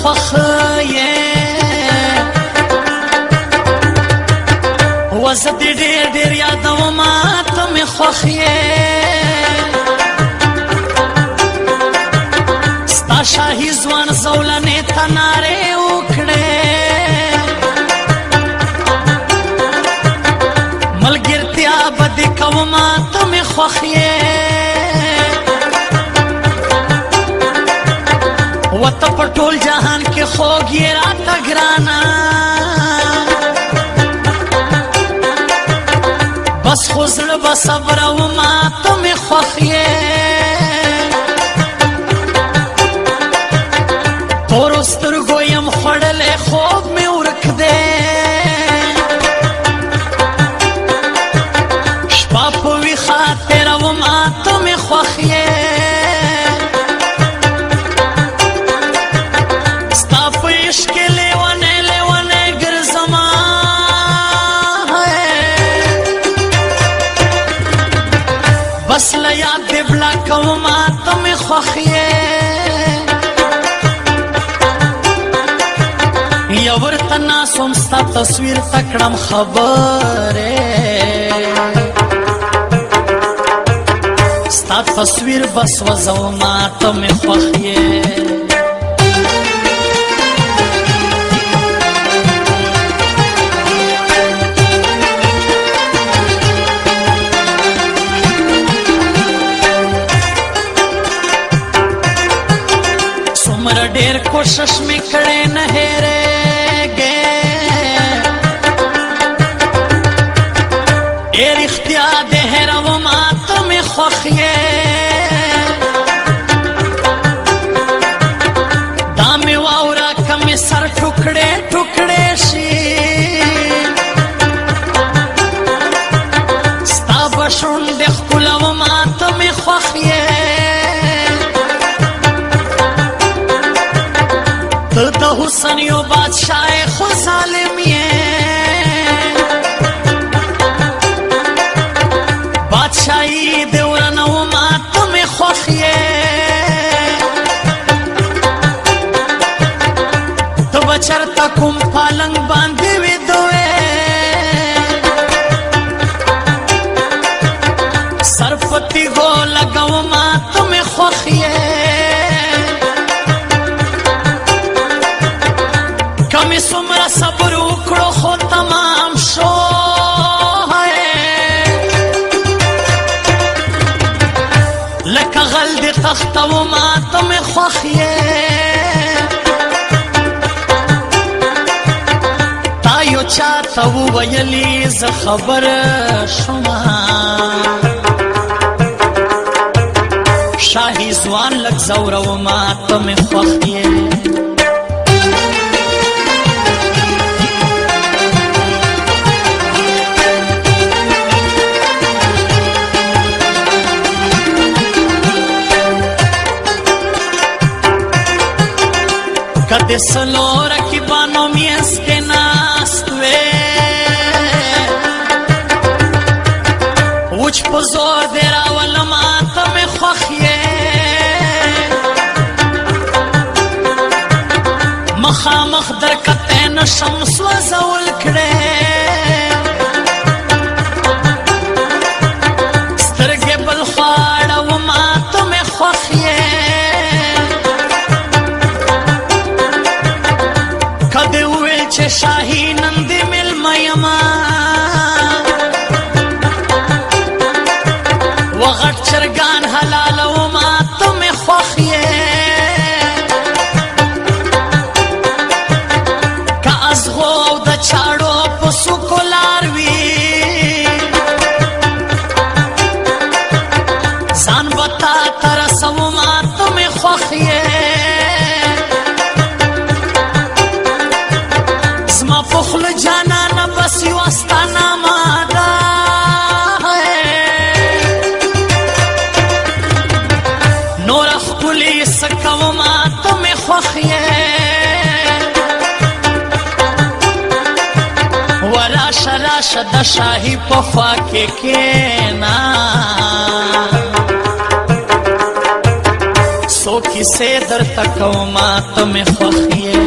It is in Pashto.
خوخه وزه دې ډېر ډېر یادومه ته مې خوښ یې ستا شاهي ځوان زولنې ته نارې وکړې ملګرتیا به دې کومه ته مې خوښ یې وته په ټول جهان کې خوږ یې راته ګرانه بس خو زړه به صبرومه ته مې خوښ یې تورو سترګو یم خوړلی خوب مې ورک دی شپه په ویښه تېرومه ته مې خوښ یې ستا په عشق کې لیونی لیونی ګرځمه بس له یاد دې بلا کومه ته مې خوښ یې یا ورته ناست وم ستا تصویر ته کړم خبرې ستا تصویر به سوځومه ته مې خوښ یې ډېر کوشش مې کړې نه هېرېږې ډېر اختیا دې هېرومه ته مې خوښ یې دا مې واوره که مې سر ټوکړې ټوکړې شي ستا به شونډې ښکلومه ته مې خوښ یې ته د حسن یو بادشاه خو ظالم یې بادشاهي دې ورنومه ته مې خوښ یې ته به چېرته کوم پالنګ باندې ویده وې سر په تیږو لګومه ته مې خوښ یې کمی څومره صبر وکړو خو تمام شو لکه غل دې تختومه ته مې خوښ یې تا یو چاته وویلي زه خبر شومه شاهي ځوان لږ ځورومه ته مې خوښ یې کدی سلو رقیبانو میز کې ناست وې وچ په زور دې راولمه ته مې خوښ یې مخامخ درکتی نشم سوځول کړې سترګې بل خوا اړومه ته مې خوښ یې چې شاهي نن دې مېلمه یمه و غټ چرګان حلالومه ته مې خوښ یې که ازغو او د چاړو په څوکو لار وي ځان به تا ته رسومه ته مې خوښ یې پخل جانانا بس یو ستانامه ده نوره ښکلي څه کومه ته مې خوښ یې وراشه راشه د شاهي په خوا کې کښېنه څوک کیسې درته کومه ته مې خوښ یې